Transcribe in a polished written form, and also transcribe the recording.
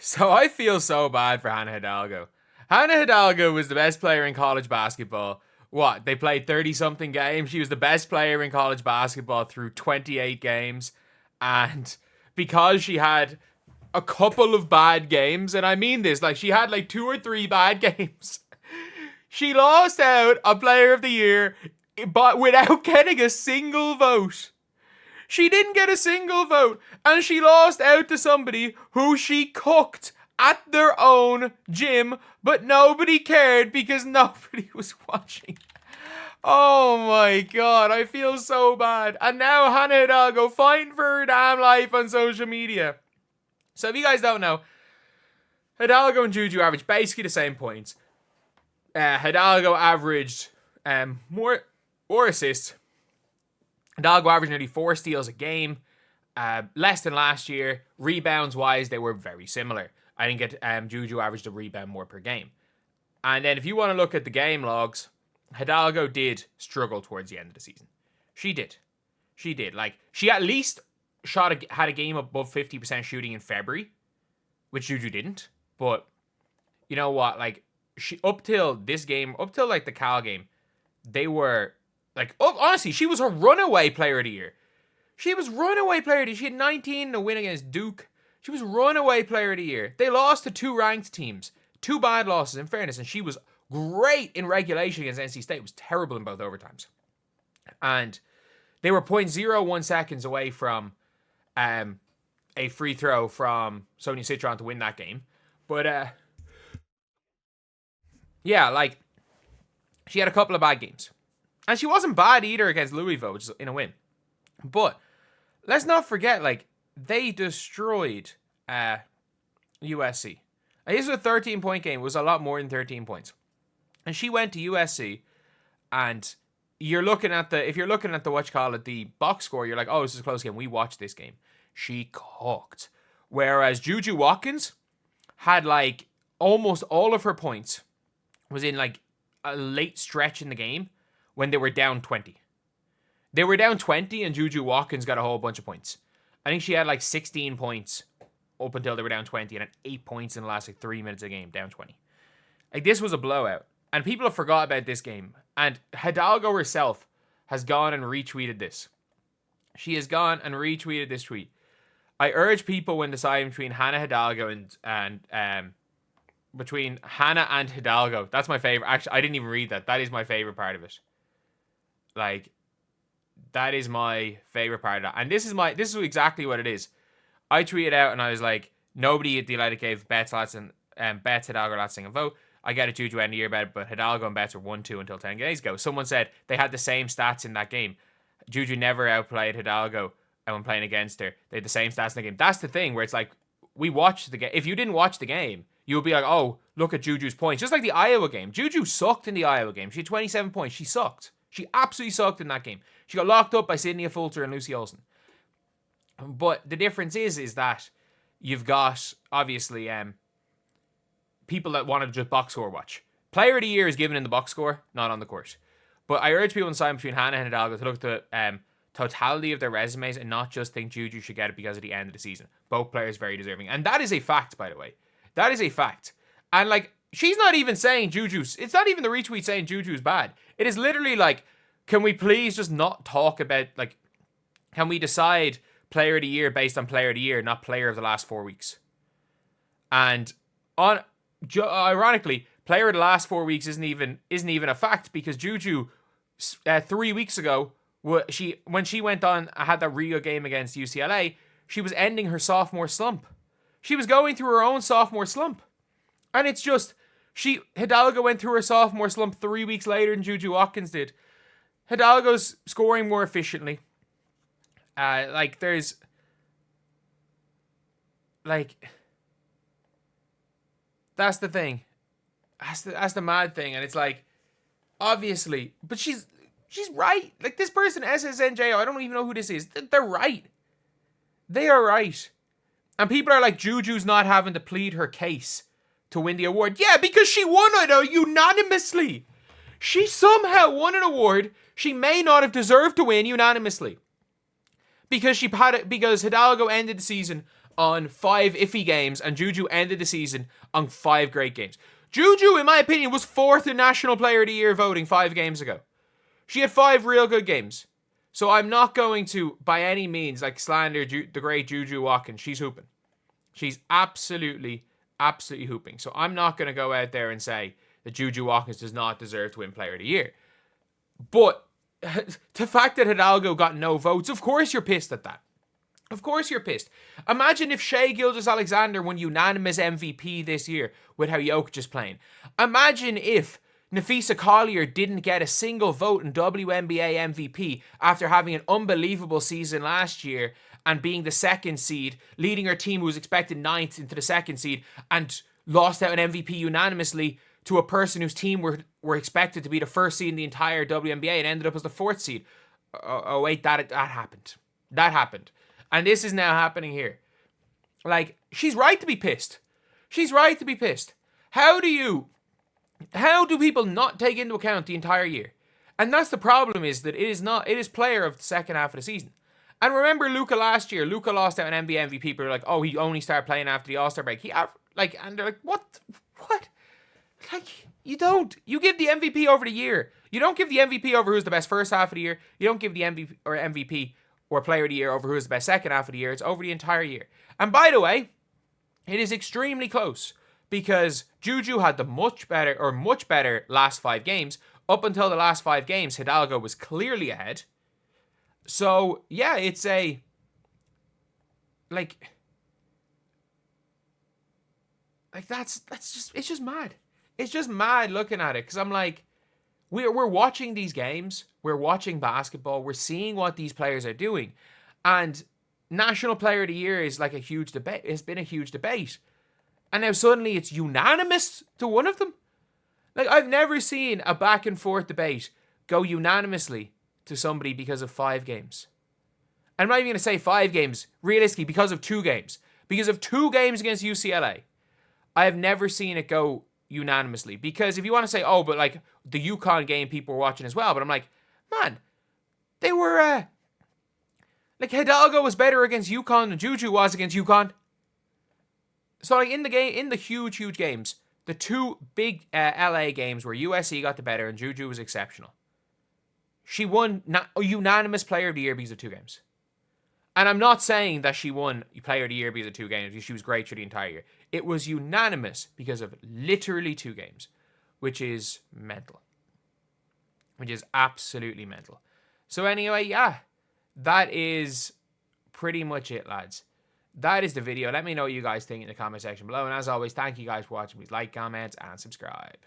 So I feel so bad for Hannah Hidalgo. Hannah Hidalgo was the best player in college basketball. What? They played 30-something games. She was the best player in college basketball through 28 games. And because she had a couple of bad games, and I mean this, like she had like 2 or 3 bad games, she lost out on Player of the Year, but without getting a single vote. She didn't get a single vote, and she lost out to somebody who she cooked at their own gym, but nobody cared because nobody was watching. Oh my god, I feel so bad. And now Hannah Hidalgo fighting for her damn life on social media. So if you guys don't know, Hidalgo and JuJu averaged basically the same points. Hidalgo averaged more assists. Hidalgo averaged nearly 4 steals a game, less than last year. Rebounds-wise, they were very similar. I think JuJu averaged a rebound more per game. And then if you want to look at the game logs, Hidalgo did struggle towards the end of the season. She did. Like, she at least had a game above 50% shooting in February, which JuJu didn't. But, you know what? Like, she up till this game, up till, like, the Cal game, they were... Like, oh, honestly, she was a runaway player of the year. She was runaway player of the year. She had 19 in a win against Duke. She was runaway player of the year. They lost to 2 ranked teams. 2 bad losses, in fairness. And she was great in regulation against NC State. It was terrible in both overtimes. And they were 0.01 seconds away from a free throw from Sonia Citron to win that game. But, yeah, like, she had a couple of bad games. And she wasn't bad either against Louisville, which is in a win. But let's not forget, like, they destroyed USC. And this was a 13-point game. It was a lot more than 13 points. And she went to USC, and you're looking at the, if you're looking at the, the box score, you're like, oh, this is a close game. We watched this game. She cooked. Whereas JuJu Watkins had, like, almost all of her points was in, like, a late stretch in the game, when they were down 20. They were down 20 and JuJu Watkins got a whole bunch of points. I think she had like 16 points up until they were down 20 and had 8 points in the last like 3 minutes of the game, down 20. Like, this was a blowout. And people have forgot about this game. And Hidalgo herself has gone and retweeted this. She has gone and retweeted this tweet. I urge people when deciding between Hannah Hidalgo and between Hannah and Hidalgo. That's my favorite. Actually, I didn't even read that. That is my favorite part of it. Like, that is my favorite part of that. And this is exactly what it is. I tweeted out and I was like, nobody at the Athletic gave Betts Hidalgo Latsing a vote. I get a JuJu end of year bet, but Hidalgo and Betts were 1-2 until 10 days ago. Someone said they had the same stats in that game. JuJu never outplayed Hidalgo when playing against her. They had the same stats in the game. That's the thing where it's like, we watched the game. If you didn't watch the game, you'll be like, oh, look at JuJu's points. Just like the Iowa game. JuJu sucked in the Iowa game. She had 27 points. She sucked. She absolutely sucked in that game. She got locked up by Sydney Fulter and Lucy Olsen. But the difference is that you've got, obviously, people that want to just box score watch. Player of the year is given in the box score, not on the court. But I urge people in time between Hannah and Hidalgo to look at the totality of their resumes and not just think JuJu should get it because of the end of the season. Both players very deserving. And that is a fact, by the way. That is a fact. And, like, she's not even saying JuJu's... It's not even the retweet saying JuJu's bad. It is literally like, can we please just not talk about, like... Can we decide player of the year based on player of the year, not player of the last 4 weeks? And, ironically, player of the last 4 weeks isn't even a fact because JuJu, 3 weeks ago, when she went on, had that Rio game against UCLA, she was ending her sophomore slump. She was going through her own sophomore slump. And it's just, Hidalgo went through her sophomore slump 3 weeks later than JuJu Watkins did. Hidalgo's scoring more efficiently. There's... Like... That's the thing. That's the mad thing. And it's like, obviously, but she's right. Like, this person, SSNJ, I don't even know who this is. They're right. They are right. And people are like, JuJu's not having to plead her case to win the award. Yeah, because she won it unanimously. She somehow won an award she may not have deserved to win unanimously. Because Hidalgo ended the season on 5 iffy games, and JuJu ended the season on 5 great games. JuJu, in my opinion, was 4th in National Player of the Year voting 5 games ago. She had 5 real good games. So I'm not going to, by any means, like, slander the great JuJu Watkins. She's hooping. She's absolutely hooping. So I'm not going to go out there and say that JuJu Watkins does not deserve to win Player of the Year. But the fact that Hidalgo got no votes, of course you're pissed at that. Of course you're pissed. Imagine if Shai Gilgeous-Alexander won unanimous MVP this year with how Jokic is playing. Imagine if Nafisa Collier didn't get a single vote in WNBA MVP after having an unbelievable season last year and being the 2nd seed, leading her team who was expected 9th into the 2nd seed, and lost out an MVP unanimously to a person whose team were expected to be the 1st seed in the entire WNBA and ended up as the 4th seed. Oh wait, that happened. That happened. And this is now happening here. Like, she's right to be pissed. She's right to be pissed. How do people not take into account the entire year? And that's the problem, is that it is player of the second half of the season. And remember Luka last year. Luka lost out an NBA MVP. People were like, oh, he only started playing after the All-Star break. And they're like, what? Like, you don't. You give the MVP over the year. You don't give the MVP over who's the best first half of the year. You don't give the MVP or player of the year over who's the best second half of the year. It's over the entire year. And by the way, it is extremely close, because JuJu had the much better last 5 games. Up until the last 5 games, Hidalgo was clearly ahead. So, yeah, it's a... Like that's just... It's just mad. It's just mad looking at it, because I'm like... We're watching these games. We're watching basketball. We're seeing what these players are doing. And National Player of the Year is like a huge debate. It's been a huge debate. And now suddenly it's unanimous to one of them. Like, I've never seen a back and forth debate go unanimously to somebody because of 5 games. I'm not even going to say 5 games. Realistically, because of 2 games. Because of 2 games against UCLA. I have never seen it go unanimously. Because if you want to say, oh, but like the UConn game people were watching as well. But I'm like, man, they were... like, Hidalgo was better against UConn than JuJu was against UConn. So, like, in the huge games, the 2 big LA games where USC got the better and JuJu was exceptional. She won a unanimous Player of the Year because of 2 games. And I'm not saying that she won Player of the Year because of 2 games. She was great for the entire year. It was unanimous because of literally 2 games, which is mental. Which is absolutely mental. So anyway, yeah, that is pretty much it, lads. That is the video. Let me know what you guys think in the comment section below. And as always, thank you guys for watching. Please like, comment, and subscribe.